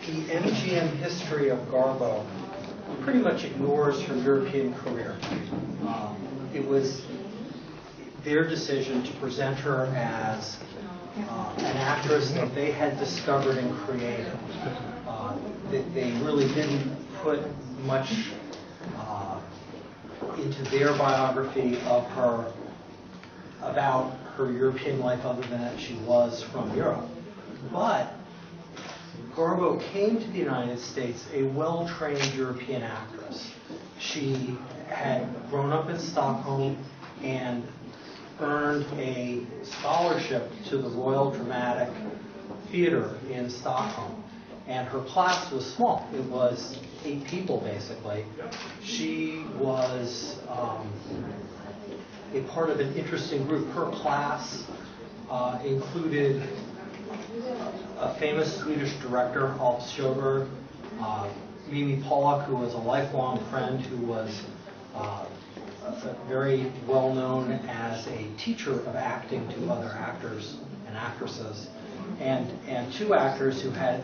the MGM history of Garbo pretty much ignores her European career. It was their decision to present her as an actress that they had discovered and created. They really didn't put much into their biography of her about her European life other than that she was from Europe. But Garbo came to the United States a well-trained European actress. She had grown up in Stockholm and earned a scholarship to the Royal Dramatic Theatre in Stockholm. And her class was small. It was 8 people, basically. She was a part of an interesting group. Her class included a famous Swedish director, Alf Sjöberg, Mimi Pollack, who was a lifelong friend, who was very well known as a teacher of acting to other actors and actresses, and 2 actors who had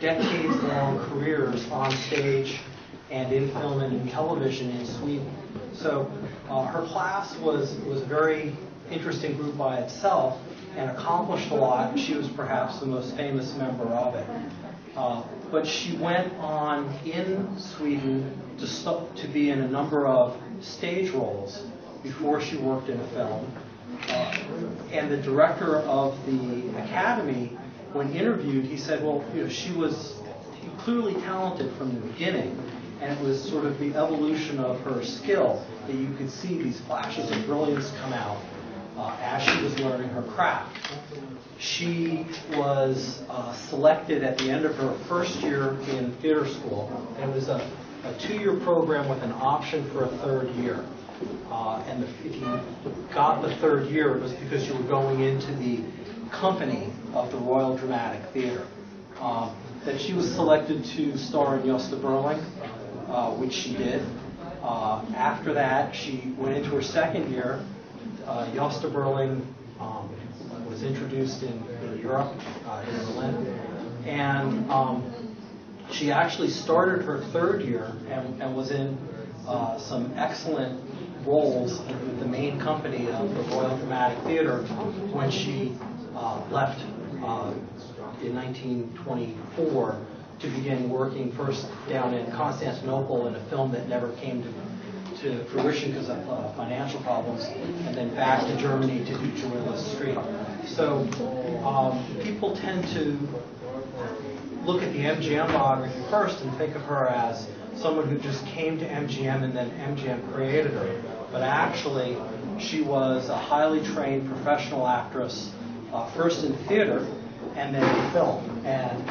decades-long careers on stage and in film and in television in Sweden. So her class was a very interesting group by itself and accomplished a lot. She was perhaps the most famous member of it. But she went on in Sweden to be in a number of stage roles before she worked in a film. And the director of the Academy, when interviewed, he said, well, she was clearly talented from the beginning, and it was sort of the evolution of her skill that you could see these flashes of brilliance come out as she was learning her craft. She was selected at the end of her first year in theater school, and it was a 2-year program with an option for a 3rd year. And if you got the 3rd year, it was because you were going into the company of the Royal Dramatic Theatre. That she was selected to star in Gösta Berling, which she did. After that, she went into her 2nd year. Gösta Berling was introduced in Europe, in Berlin, and she actually started her 3rd year and was in some excellent roles with the main company of the Royal Dramatic Theatre when she left in 1924 to begin working first down in Constantinople in a film that never came to fruition because of financial problems, and then back to Germany to do Julia Street. So people tend to look at the MGM biography first and think of her as someone who just came to MGM and then MGM created her. But actually, she was a highly trained professional actress, first in theater and then in film. And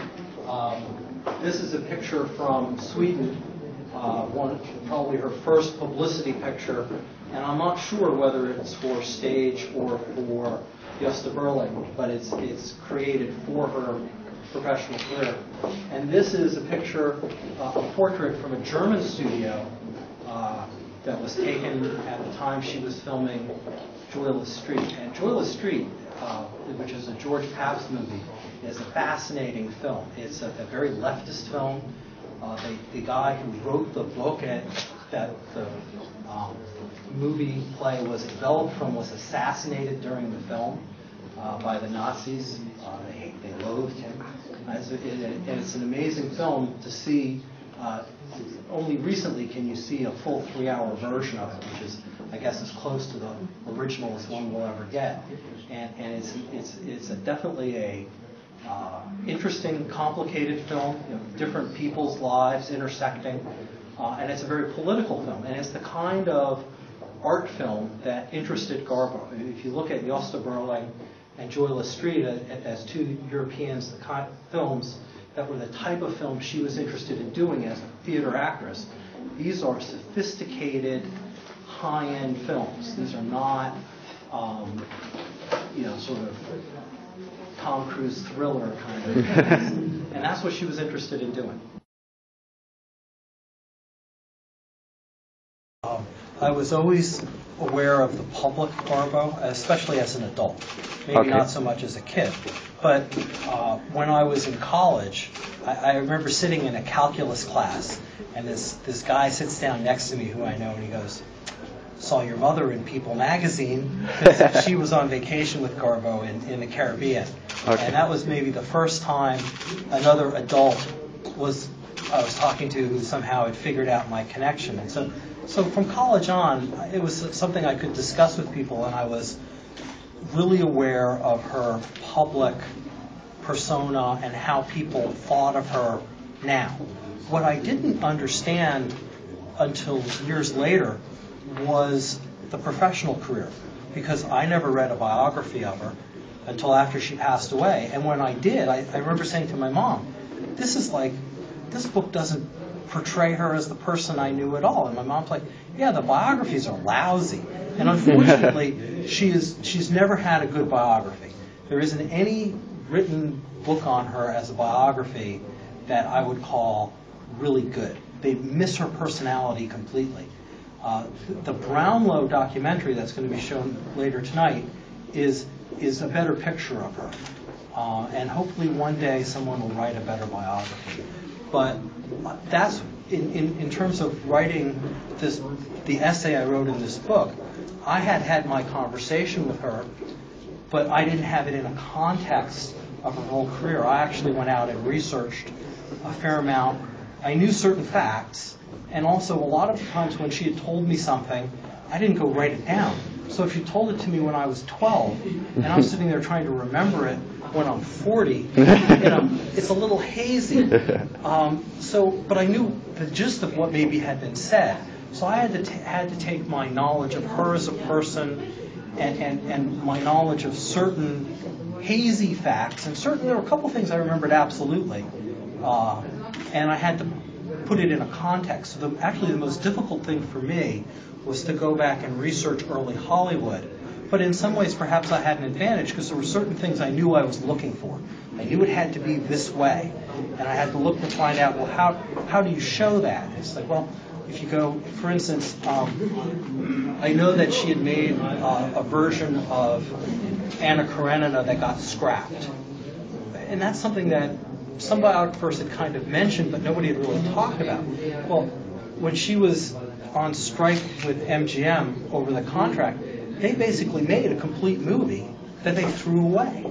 this is a picture from Sweden, probably her first publicity picture, and I'm not sure whether it's for stage or for Gösta Berling, but it's created for her professional career. And this is a picture, a portrait from a German studio that was taken at the time she was filming Julia Street. And Julia Street, which is a George Pabst movie, is a fascinating film. It's a very leftist film. The guy who wrote the book that the movie play was developed from was assassinated during the film by the Nazis. They loathed him. And it's an amazing film to see. Only recently can you see a full 3-hour version of it, which is, I guess, as close to the original as one will ever get. And it's definitely a interesting, complicated film, different people's lives intersecting, and it's a very political film, and it's the kind of art film that interested Garbo. If you look at Gösta Berling and Julia Street as 2 Europeans, the kind of films that were the type of film she was interested in doing as a theater actress, these are sophisticated, high-end films. These are not, sort of Tom Cruise thriller kind of things. And that's what she was interested in doing. I was always aware of the public Garbo, especially as an adult. Maybe not so much as a kid. But when I was in college, I remember sitting in a calculus class, and this guy sits down next to me who I know, and he goes, "Saw your mother in People magazine." She was on vacation with Garbo in the Caribbean. And that was maybe the first time another adult I was talking to who somehow had figured out my connection. And so from college on, it was something I could discuss with people, and I was really aware of her public persona and how people thought of her now. What I didn't understand until years later was the professional career, because I never read a biography of her until after she passed away. And when I did, I remember saying to my mom, this book doesn't portray her as the person I knew at all. And my mom's like, yeah, the biographies are lousy. And unfortunately, she's never had a good biography. There isn't any written book on her as a biography that I would call really good. They miss her personality completely. The Brownlow documentary that's going to be shown later tonight is a better picture of her. And hopefully one day someone will write a better biography. But that's, in terms of writing the essay I wrote in this book, I had my conversation with her, but I didn't have it in a context of her whole career. I actually went out and researched a fair amount. I knew certain facts, and also a lot of times when she had told me something, I didn't go write it down. So if she told it to me when I was 12, and I'm sitting there trying to remember it when I'm 40, it's a little hazy. But I knew the gist of what maybe had been said. So I had to take my knowledge of her as a person and my knowledge of certain hazy facts, and there were a couple things I remembered absolutely, and I had to put it in a context. So actually the most difficult thing for me was to go back and research early Hollywood. But in some ways, perhaps I had an advantage, because there were certain things I knew I was looking for. I knew it had to be this way. And I had to look to find out, well, how do you show that? It's like, well, if you go, for instance, I know that she had made a version of Anna Karenina that got scrapped. And that's something that some biographers had kind of mentioned, but nobody had really talked about. Well, when she was on strike with MGM over the contract, they basically made a complete movie that they threw away.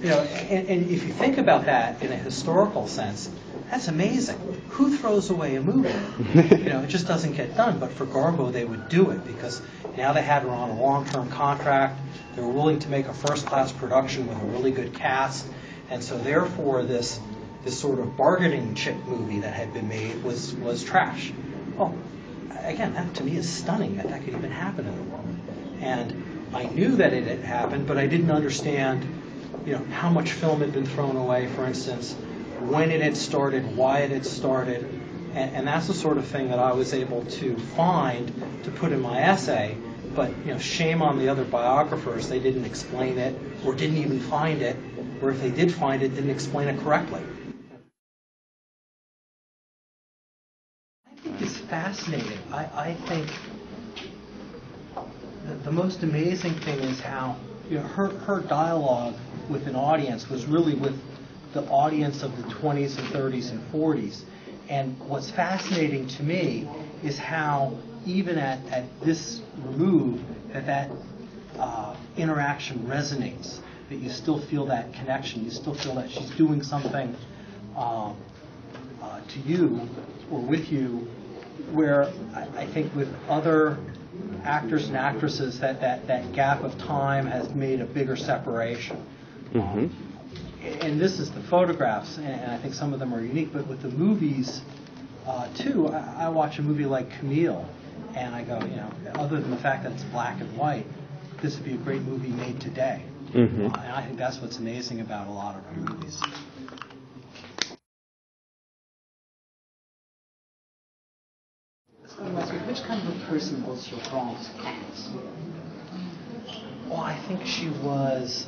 And if you think about that in a historical sense, that's amazing. Who throws away a movie? It just doesn't get done. But for Garbo, they would do it, because now they had her on a long-term contract. They were willing to make a first-class production with a really good cast. And so therefore, this sort of bargaining chip movie that had been made was trash. Well, again, that to me is stunning that could even happen in the world. And I knew that it had happened, but I didn't understand, how much film had been thrown away, for instance, when it had started, why it had started, and that's the sort of thing that I was able to find to put in my essay. But shame on the other biographers; they didn't explain it, or didn't even find it, or if they did find it, didn't explain it correctly. I think it's fascinating. I think the most amazing thing is how her dialogue with an audience was really with the audience of the 20s and 30s and 40s. And what's fascinating to me is how even at this remove that interaction resonates, that you still feel that connection, you still feel that she's doing something to you or with you, where I think with other actors and actresses that gap of time has made a bigger separation. Mm-hmm. And this is the photographs, and I think some of them are unique, but with the movies too, I watch a movie like Camille, and I go, other than the fact that it's black and white, this would be a great movie made today. Mm-hmm. And I think that's what's amazing about a lot of her movies. Which kind of a person was your grand aunt? Well, I think she was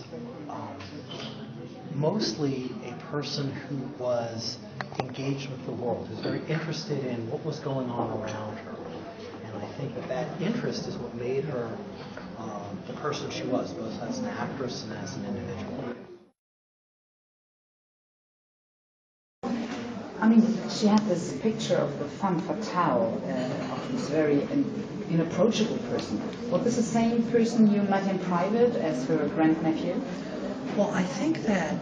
mostly a person who was engaged with the world, who was very interested in what was going on around her. And And I think that interest is what made her the person she was, both as an actress and as an individual. I mean, she had this picture of the femme fatale, of this very inapproachable person. Was this the same person you met in private as her grandnephew? Well, I think that,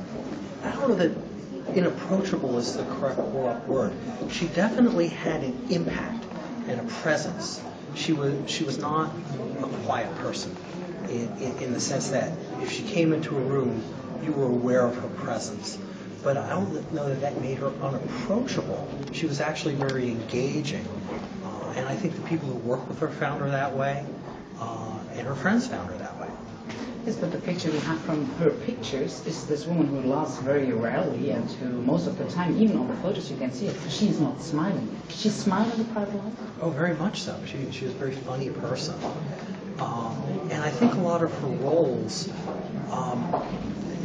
I don't know that inapproachable is the correct word. She definitely had an impact and a presence. She was not a quiet person in the sense that if she came into a room, you were aware of her presence. But I don't know that made her unapproachable. She was actually very engaging. And I think the people who worked with her found her that way, and her friends found her that way. Yes, but the picture we have from her pictures is this woman who laughs very rarely, and who most of the time, even on the photos you can see it, she's not smiling. She smiled in the private life? Oh, very much so. She was a very funny person. And I think a lot of her roles,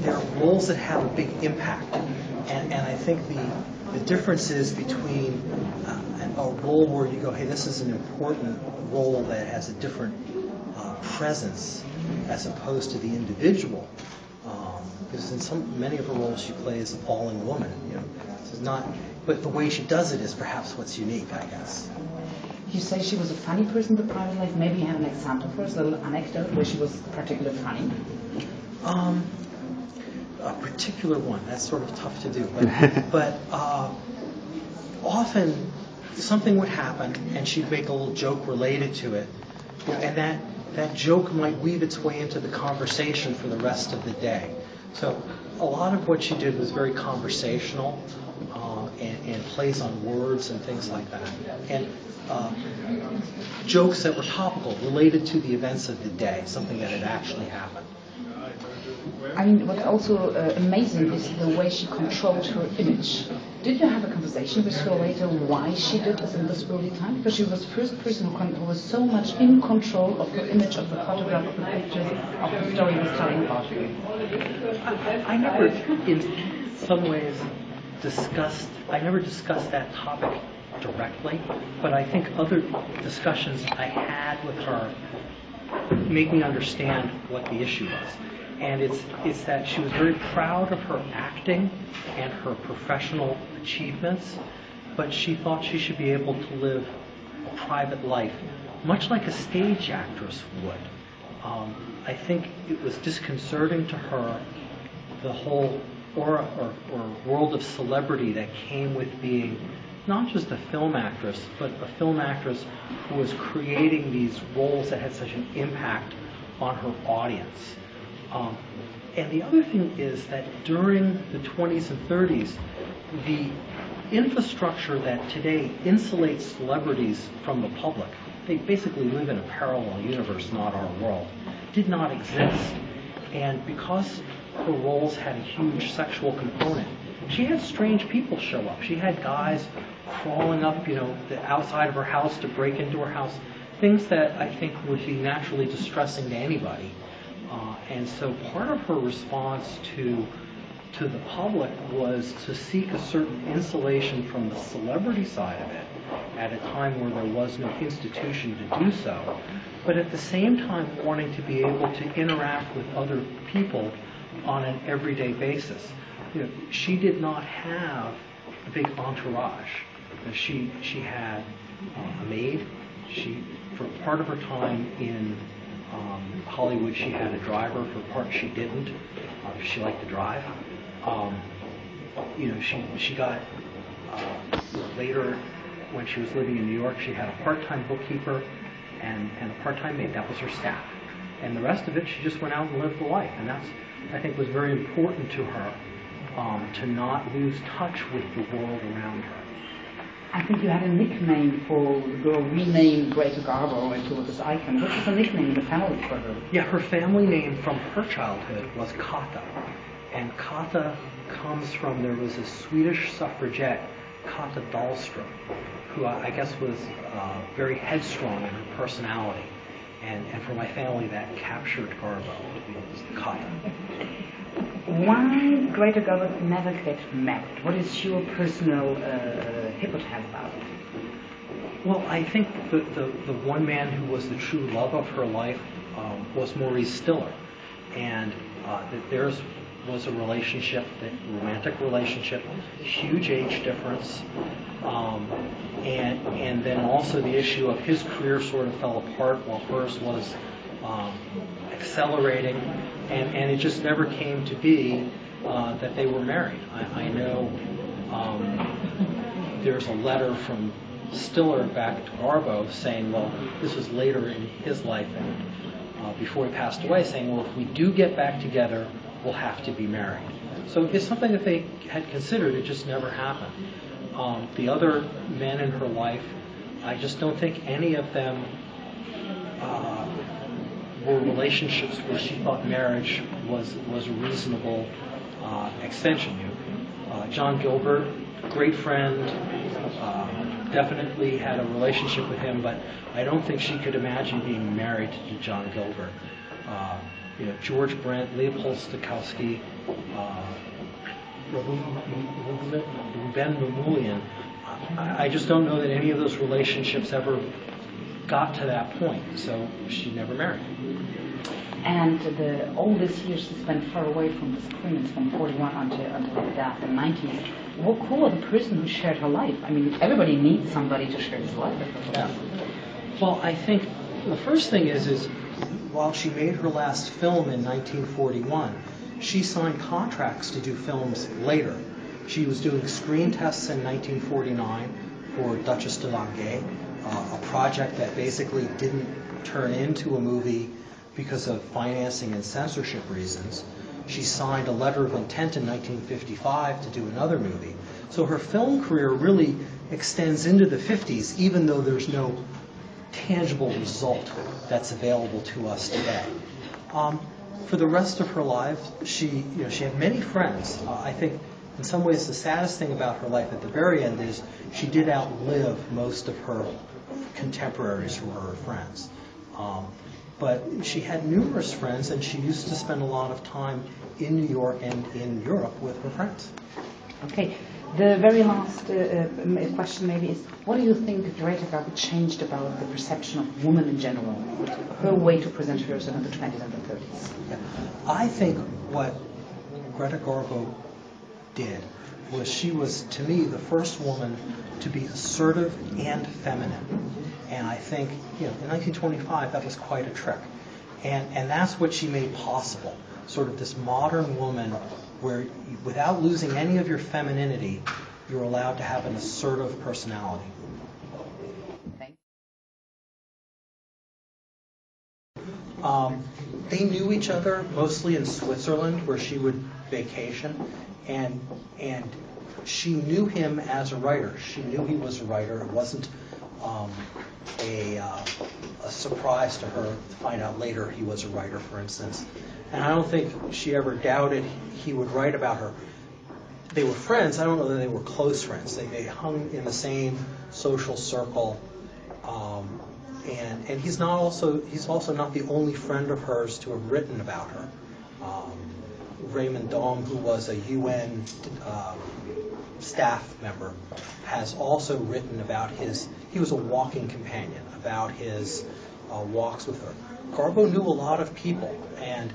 there are roles that have a big impact. And I think the difference is between a role where you go, hey, this is an important role that has a different presence as opposed to the individual. Because in many of her roles she plays a falling woman. This is not, but the way she does it is perhaps what's unique, I guess. You say she was a funny person in the private life. Maybe you have an example for us, a little anecdote where she was particularly funny? A particular one, that's sort of tough to do. But often something would happen and she'd make a little joke related to it. And that joke might weave its way into the conversation for the rest of the day. So a lot of what she did was very conversational and plays on words and things like that. And jokes that were topical, related to the events of the day, something that had actually happened. I mean, what also amazing is the way she controlled her image. Did you have a conversation with her later why she did this in this early time? Because she was the first person who was so much in control of her image, of the photograph, of the pictures, of the story he was telling about her. I never, in some ways, I never discussed that topic directly, but I think other discussions I had with her make me understand what the issue was. And it's that she was very proud of her acting and her professional achievements, but she thought she should be able to live a private life, much like a stage actress would. I think it was disconcerting to her, the whole aura or world of celebrity that came with being not just a film actress, but a film actress who was creating these roles that had such an impact on her audience. And the other thing is that during the 20s and 30s, the infrastructure that today insulates celebrities from the public, they basically live in a parallel universe, not our world, did not exist. And because her roles had a huge sexual component, she had strange people show up. She had guys crawling up, the outside of her house to break into her house, things that I think would be naturally distressing to anybody. And so part of her response to the public was to seek a certain insulation from the celebrity side of it at a time where there was no institution to do so, but at the same time wanting to be able to interact with other people on an everyday basis. She did not have a big entourage. She had a maid. For part of her time in Hollywood, she had a driver. For part, she didn't. She liked to drive. She got later when she was living in New York. She had a part-time bookkeeper and a part-time maid. That was her staff. And the rest of it, she just went out and lived the life. And that's, I think, was very important to her, to not lose touch with the world around her. I think you had a nickname for the girl renamed Greta Garbo into this icon. What was the nickname in the family for her? Yeah, her family name from her childhood was Kata. And Kata comes from, there was a Swedish suffragette, Kata Dahlström, who I guess was very headstrong in her personality. And for my family, that captured Garbo, Kata. Why Greta Garbo never get married? What is your personal hypothesis about it? Well, I think the one man who was the true love of her life was Maurice Stiller, and that theirs was a relationship, a romantic relationship, huge age difference, and then also the issue of his career sort of fell apart while hers was accelerating, and it just never came to be that they were married. I know there's a letter from Stiller back to Garbo saying, well, this was later in his life and before he passed away, saying, well, if we do get back together, we'll have to be married. So it's something that they had considered, it just never happened. The other men in her life, I just don't think any of them were relationships where she thought marriage was a reasonable extension. John Gilbert, great friend, definitely had a relationship with him, but I don't think she could imagine being married to John Gilbert. George Brent, Leopold Stokowski, Ruben Mamoulian. I just don't know that any of those relationships ever got to that point, so she never married. And all these years she spent far away from the screens, from 41 until her death in the 90s. Who was the person who shared her life? I mean, everybody needs somebody to share his life. Yeah. Well, I think the first thing is while she made her last film in 1941, she signed contracts to do films later. She was doing screen tests in 1949 for Duchess de Langeais, a project that basically didn't turn into a movie because of financing and censorship reasons. She signed a letter of intent in 1955 to do another movie. So her film career really extends into the 50s, even though there's no tangible result that's available to us today. For the rest of her life, she had many friends. I think in some ways the saddest thing about her life at the very end is she did outlive most of her contemporaries who were her friends. But she had numerous friends, and she used to spend a lot of time in New York and in Europe with her friends. Okay. The very last question maybe is, what do you think Greta Garbo changed about the perception of women in general, her way to present herself in the 20s and the 30s? Yeah. I think what Greta Garbo did was she was, to me, the first woman to be assertive and feminine. And I think, in 1925, that was quite a trick. And that's what she made possible, sort of this modern woman where, without losing any of your femininity, you're allowed to have an assertive personality. They knew each other mostly in Switzerland, where she would vacation, and she knew him as a writer. She knew he was a writer. It wasn't a surprise to her to find out later he was a writer, for instance. And I don't think she ever doubted he would write about her. They were friends. I don't know that they were close friends. They hung in the same social circle. And he's also not the only friend of hers to have written about her. Raymond Daum, who was a UN staff member, has also written about he was a walking companion, about his walks with her. Garbo knew a lot of people, and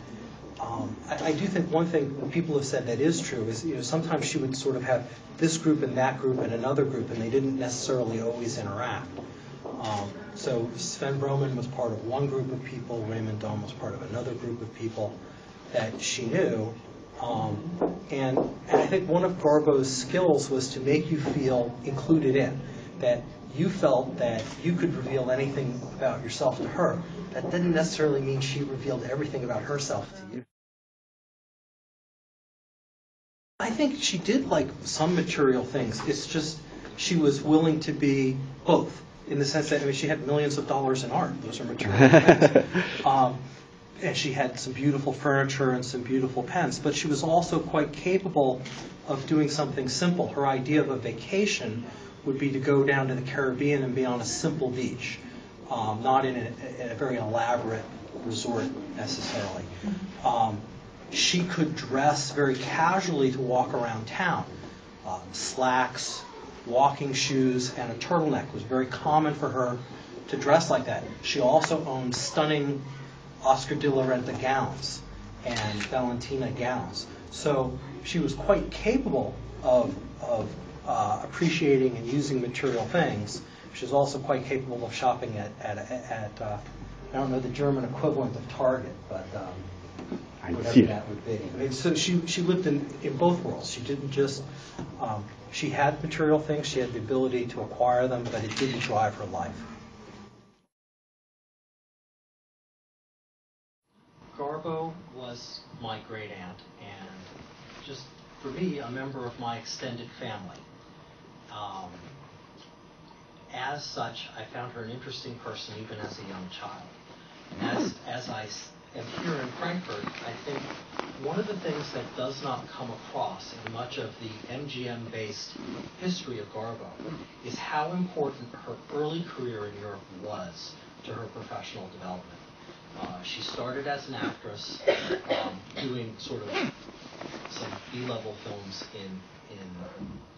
I do think one thing people have said that is true is, sometimes she would sort of have this group and that group and another group, and they didn't necessarily always interact. So Sven Broman was part of one group of people, Raymond Daum was part of another group of people that she knew. And I think one of Garbo's skills was to make you feel included in, that you felt that you could reveal anything about yourself to her. That didn't necessarily mean she revealed everything about herself to you. I think she did like some material things. It's just she was willing to be both, in the sense that she had millions of dollars in art. Those are material things. And she had some beautiful furniture and some beautiful pens, but she was also quite capable of doing something simple. Her idea of a vacation would be to go down to the Caribbean and be on a simple beach, not in a very elaborate resort necessarily. She could dress very casually to walk around town. Slacks, walking shoes, and a turtleneck. It was very common for her to dress like that. She also owned stunning Oscar de la Renta gowns and Valentina gowns. So she was quite capable of appreciating and using material things. She was also quite capable of shopping at I don't know the German equivalent of Target, but whatever that would be. I mean, so she lived in both worlds. She didn't just she had material things. She had the ability to acquire them, but it didn't drive her life. Garbo was my great aunt, and just for me, a member of my extended family. As such, I found her an interesting person even as a young child. As I am here in Frankfurt, I think one of the things that does not come across in much of the MGM-based history of Garbo is how important her early career in Europe was to her professional development. She started as an actress, doing sort of some B-level films in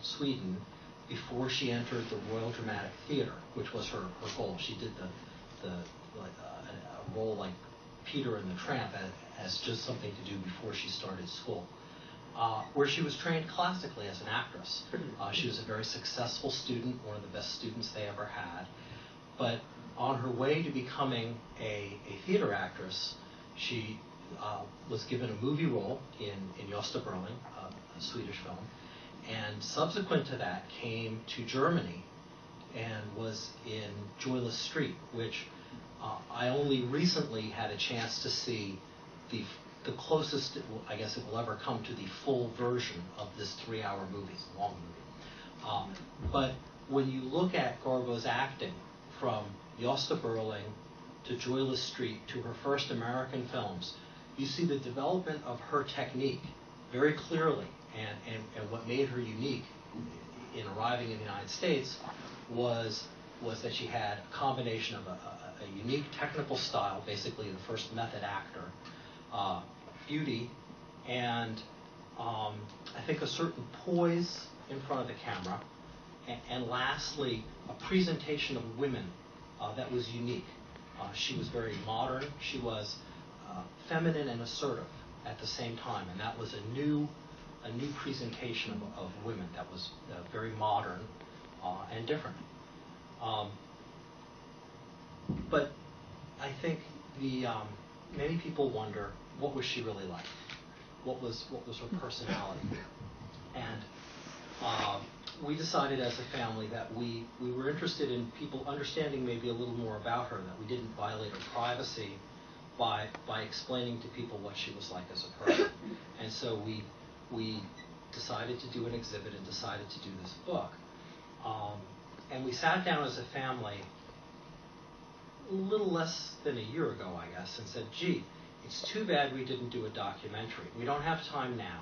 Sweden before she entered the Royal Dramatic Theatre, which was her goal. She did a role like Peter and the Tramp as just something to do before she started school, where she was trained classically as an actress. She was a very successful student, one of the best students they ever had. But on her way to becoming a theater actress, she was given a movie role in Gösta Berling, a Swedish film, and subsequent to that came to Germany and was in Joyless Street, which I only recently had a chance to see the closest, I guess, it will ever come to the full version of this 3-hour movie. It's a long movie. But when you look at Garbo's acting from Gösta Berling to Joyless Street to her first American films, you see the development of her technique very clearly. And what made her unique in arriving in the United States was that she had a combination of a unique technical style, basically the first method actor, beauty, and I think a certain poise in front of the camera, and lastly, a presentation of women that was unique. She was very modern. She was feminine and assertive at the same time, and that was a new presentation of women that was very modern and different. But I think many people wonder, what was she really like? What was her personality? And we decided as a family that we were interested in people understanding maybe a little more about her, that we didn't violate her privacy by explaining to people what she was like as a person. And so we decided to do an exhibit and decided to do this book. And we sat down as a family a little less than a year ago, I guess, and said, gee, it's too bad we didn't do a documentary. We don't have time now,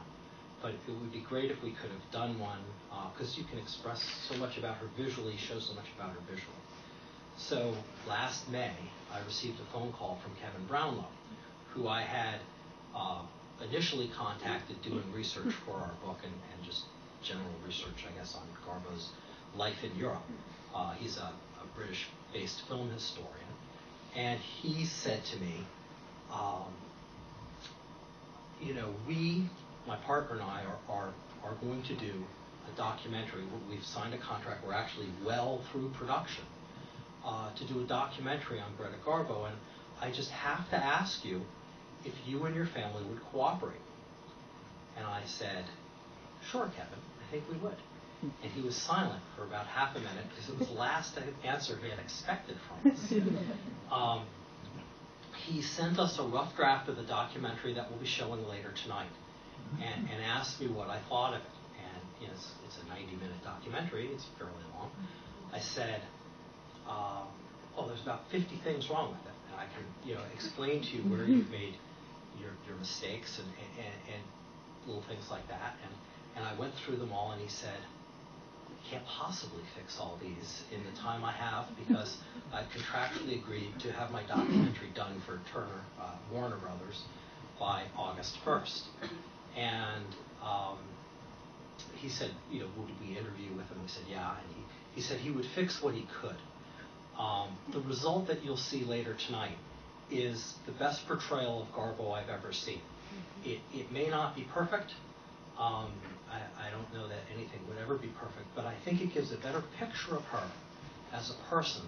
but it would be great if we could have done one, because you can express so much about her visually, show so much about her visually. So last May, I received a phone call from Kevin Brownlow, who I had initially contacted doing research for our book and just general research, I guess, on Garbo's life in Europe. He's a British-based film historian. And he said to me, my partner and I are going to do a documentary. We've signed a contract. We're actually well through production to do a documentary on Greta Garbo. And I just have to ask you if you and your family would cooperate. And I said, sure, Kevin, I think we would. And he was silent for about half a minute because it was the last answer he had expected from us. He sent us a rough draft of the documentary that we'll be showing later tonight and asked me what I thought of it. And it's a 90-minute documentary. It's fairly long. I said, there's about 50 things wrong with it. And I can explain to you where you've made your mistakes and little things like that. And I went through them all, and he said, can't possibly fix all these in the time I have because I contractually agreed to have my documentary done for Turner, Warner Brothers by August 1st. And he said, you know, would we interview with him? We said, yeah. And he said he would fix what he could. The result that you'll see later tonight is the best portrayal of Garbo I've ever seen. It may not be perfect. I don't know that anything would ever be perfect, but I think it gives a better picture of her as a person,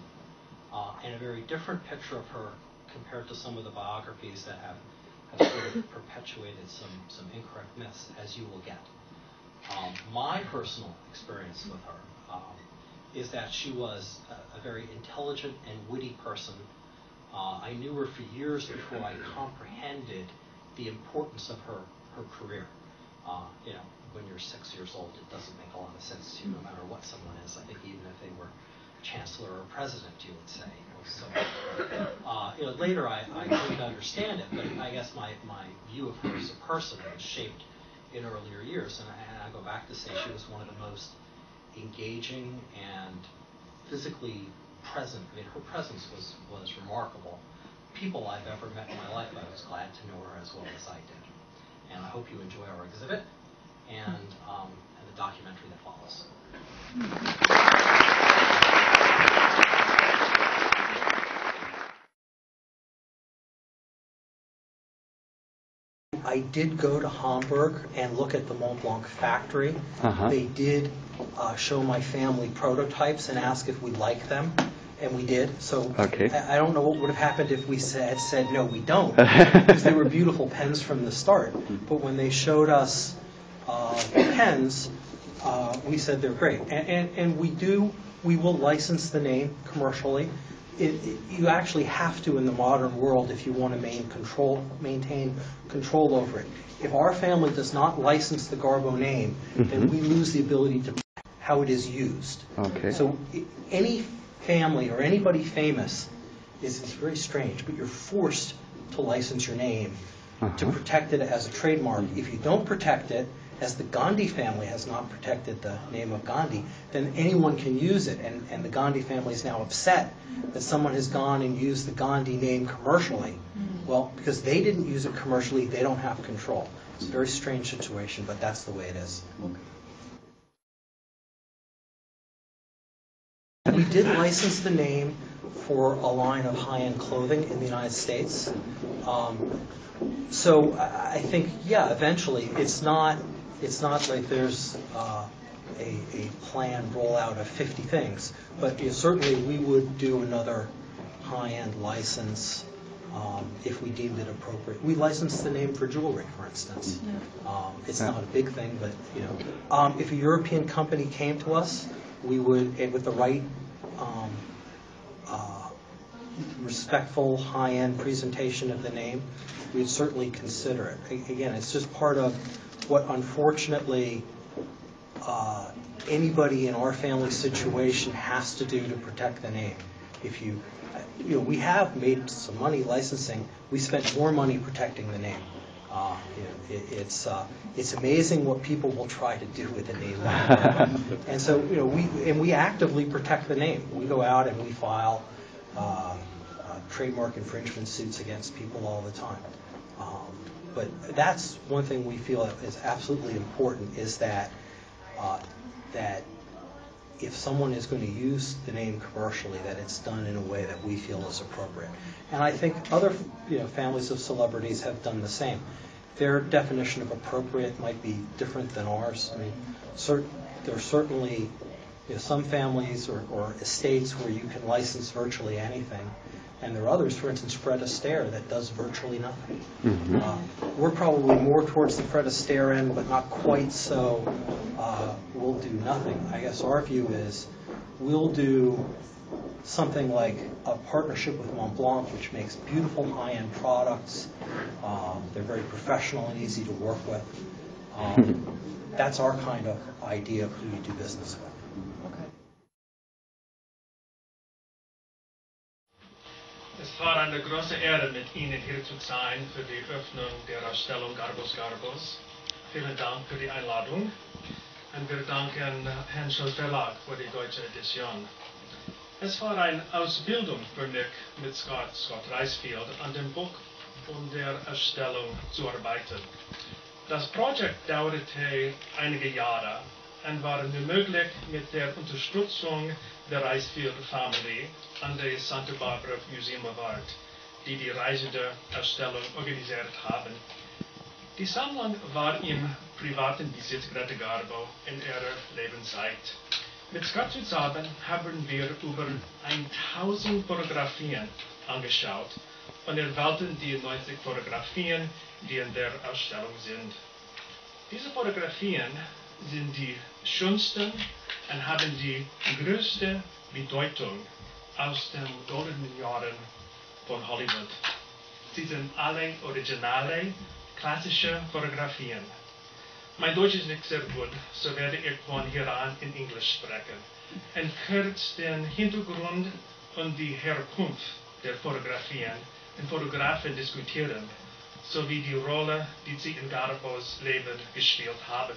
and a very different picture of her compared to some of the biographies that have sort of perpetuated some incorrect myths, as you will get. My personal experience with her is that she was a very intelligent and witty person. I knew her for years before I comprehended the importance of her career. You know, when you're 6 years old, it doesn't make a lot of sense to you, no matter what someone is. I think even if they were chancellor or president, you would say. So, you know, later I came to understand it, but I guess my view of her as a person was shaped in earlier years, and I go back to say she was one of the most engaging and physically present. I mean, her presence was remarkable. People I've ever met in my life, I was glad to know her as well as I did. And I hope you enjoy our exhibit and the documentary that follows. I did go to Hamburg and look at the Montblanc factory. They did show my family prototypes and ask if we liked them, and we did. So I don't know what would have happened if we had said, no, we don't, because they were beautiful pens from the start. But when they showed us pens, we said they're great. And we will license the name commercially. You actually have to in the modern world if you want to maintain control over it. If our family does not license the Garbo name, then we lose the ability to how it is used. So any family or anybody famous is very strange, but you're forced to license your name to protect it as a trademark. If you don't protect it, as the Gandhi family has not protected the name of Gandhi, then anyone can use it. And the Gandhi family is now upset that someone has gone and used the Gandhi name commercially. Well, because they didn't use it commercially, they don't have control. It's a very strange situation, but that's the way it is. We did license the name for a line of high-end clothing in the United States. So I think, yeah, eventually it's not like there's a planned rollout of 50 things, but certainly we would do another high-end license if we deemed it appropriate. We licensed the name for jewelry, for instance. It's not a big thing, but you know, if a European company came to us, we would, with the right respectful, high-end presentation of the name, we'd certainly consider it. Again, it's just part of what, unfortunately, anybody in our family situation has to do to protect the name. If you know, we have made some money licensing. We spent more money protecting the name. You know, it's amazing what people will try to do with a name like that. And so, you know, we actively protect the name. We go out and we file trademark infringement suits against people all the time. But that's one thing we feel is absolutely important, is that that if someone is going to use the name commercially, that it's done in a way that we feel is appropriate. And I think other families of celebrities have done the same. Their definition of appropriate might be different than ours. I mean, there are certainly some families or estates where you can license virtually anything. And there are others, for instance, Fred Astaire, that does virtually nothing. We're probably more towards the Fred Astaire end, but not quite so. We'll do nothing. I guess our view is we'll do something like a partnership with Montblanc, which makes beautiful high-end products. They're very professional and easy to work with. That's our kind of idea of who you do business with. Es war eine große Ehre, mit Ihnen hier zu sein für die Öffnung der Ausstellung Garbos. Vielen Dank für die Einladung und wir danken Henschel Verlag für die deutsche Edition. Es war eine Ausbildung für mich mit Scott Reisfield an dem Buch von der Ausstellung zu arbeiten. Das Projekt dauerte einige Jahre und war nur möglich mit der Unterstützung der Reisfield Family an der Santa Barbara Museum of Art, die die reisende Ausstellung organisiert haben. Die Sammlung war im privaten Besitz Greta Garbo in ihrer Lebenszeit. Mit Scott zusammen haben wir über 1000 Fotografien angeschaut und erwählten die 90 Fotografien, die in der Ausstellung sind. Diese Fotografien sind die schönsten und haben die größte Bedeutung aus den goldenen Jahren von Hollywood. Sie sind alle originale, klassische Fotografien. Mein Deutsch ist nicht sehr gut, so werde ich von hier an in Englisch sprechen. Und kurz den Hintergrund und die Herkunft der Fotografien und Fotografen diskutieren, sowie die Rolle, die sie in Garbos Leben gespielt haben.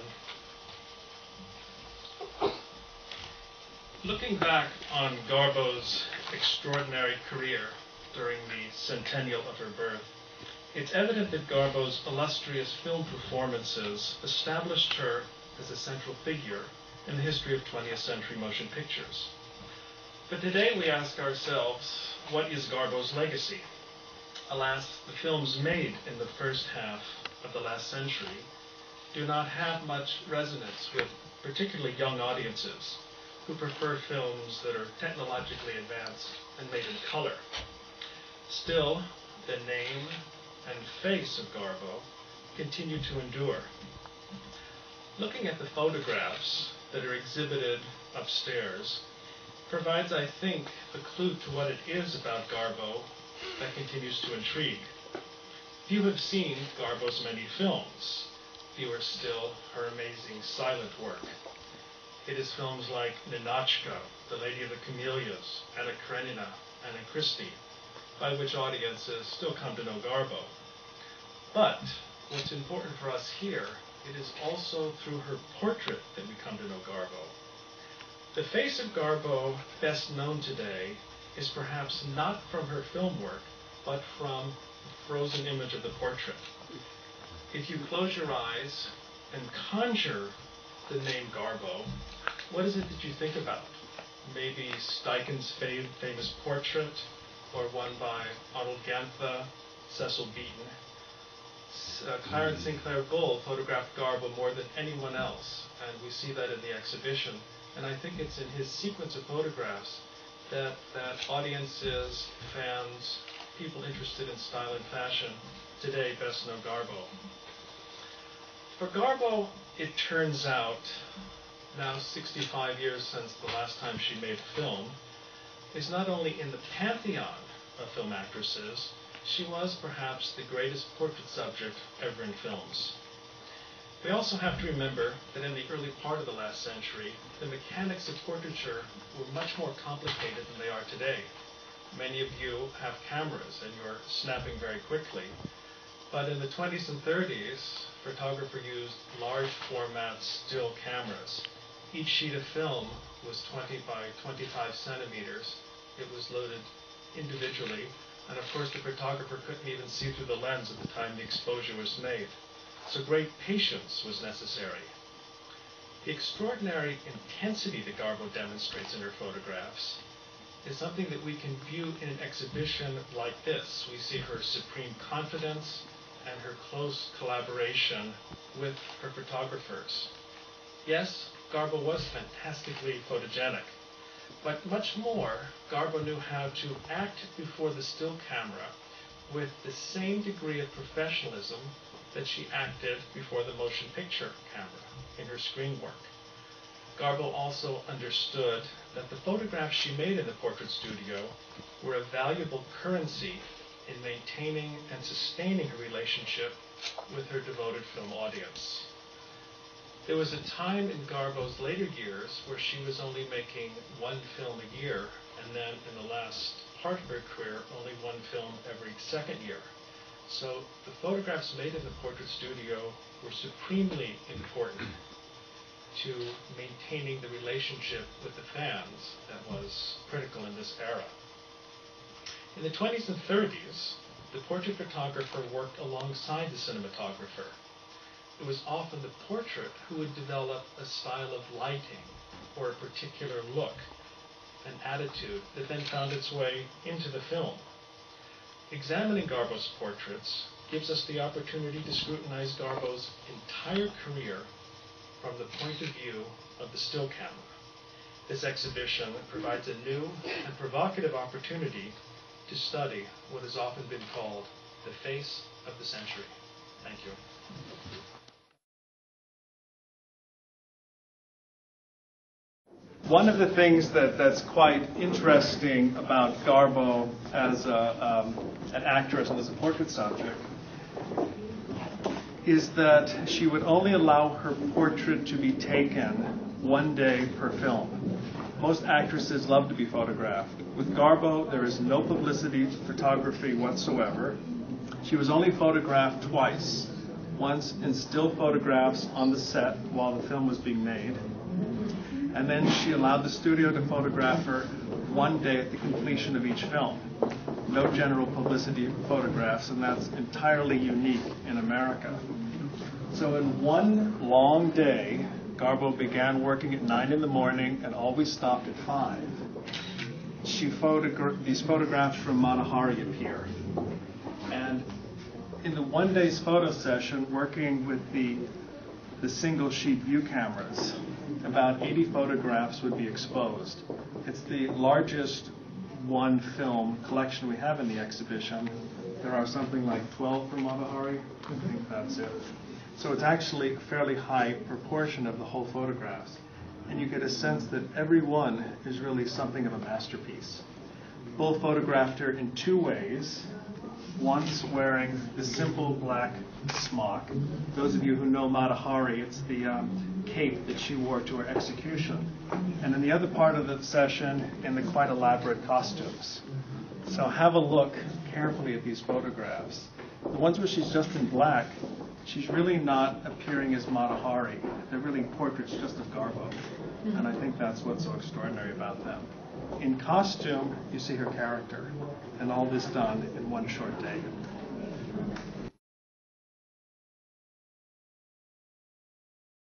Looking back on Garbo's extraordinary career during the centennial of her birth, it's evident that Garbo's illustrious film performances established her as a central figure in the history of 20th century motion pictures. But today we ask ourselves, what is Garbo's legacy? Alas, the films made in the first half of the last century do not have much resonance with particularly young audiences who prefer films that are technologically advanced and made in color. Still, the name and face of Garbo continue to endure. Looking at the photographs that are exhibited upstairs provides, I think, a clue to what it is about Garbo that continues to intrigue. Few have seen Garbo's many films. Fewer still her amazing silent work. It is films like Ninotchka, The Lady of the Camellias, Anna Karenina, Anna Christie, by which audiences still come to know Garbo. But what's important for us here, it is also through her portrait that we come to know Garbo. The face of Garbo best known today is perhaps not from her film work, but from the frozen image of the portrait. If you close your eyes and conjure the name Garbo, what is it that you think about? Maybe Steichen's famous portrait, or one by Arnold Gantha, Cecil Beaton. Clarence Sinclair Bull photographed Garbo more than anyone else, and we see that in the exhibition. And I think it's in his sequence of photographs that audiences, fans, people interested in style and fashion today best know Garbo. For Garbo, it turns out, now 65 years since the last time she made a film, is not only in the pantheon of film actresses, she was perhaps the greatest portrait subject ever in films. We also have to remember that in the early part of the last century, the mechanics of portraiture were much more complicated than they are today. Many of you have cameras and you're snapping very quickly. But in the 20s and 30s, photographers used large format still cameras. Each sheet of film was 20 by 25 centimeters. It was loaded individually. And of course, the photographer couldn't even see through the lens at the time the exposure was made. So great patience was necessary. The extraordinary intensity that Garbo demonstrates in her photographs is something that we can view in an exhibition like this. We see her supreme confidence and her close collaboration with her photographers. Yes, Garbo was fantastically photogenic, but much more, Garbo knew how to act before the still camera with the same degree of professionalism that she acted before the motion picture camera in her screen work. Garbo also understood that the photographs she made in the portrait studio were a valuable currency in maintaining and sustaining her relationship with her devoted film audience. There was a time in Garbo's later years where she was only making one film a year, and then in the last part of her career, only one film every second year. So the photographs made in the portrait studio were supremely important to maintaining the relationship with the fans that was critical in this era. In the 20s and 30s, the portrait photographer worked alongside the cinematographer. it was often the portrait who would develop a style of lighting or a particular look, an attitude that then found its way into the film. Examining Garbo's portraits gives us the opportunity to scrutinize Garbo's entire career from the point of view of the still camera. This exhibition provides a new and provocative opportunity to study what has often been called the face of the century. Thank you. One of the things that's quite interesting about Garbo as an actress and as a portrait subject is that she would only allow her portrait to be taken one day per film. Most actresses love to be photographed. With Garbo, there is no publicity photography whatsoever. She was only photographed twice, once in still photographs on the set while the film was being made, and then she allowed the studio to photograph her one day at the completion of each film. No general publicity photographs, and that's entirely unique in America. So in one long day, Garbo began working at 9 in the morning and always stopped at 5. These photographs from Mata Hari appear. And in the one day's photo session, working with the single sheet view cameras, about 80 photographs would be exposed. It's the largest one film collection we have in the exhibition. There are something like 12 from Mata Hari. I think that's it. So it's actually a fairly high proportion of the whole photographs. And you get a sense that every one is really something of a masterpiece. Bull photographed her in two ways. Once wearing the simple black smock. Those of you who know Mata Hari, it's the cape that she wore to her execution. And in the other part of the session, in the quite elaborate costumes. So have a look carefully at these photographs. The ones where she's just in black, she's really not appearing as Mata Hari. They're really portraits just of Garbo. And I think that's what's so extraordinary about them. In costume, you see her character, and all this done in one short day.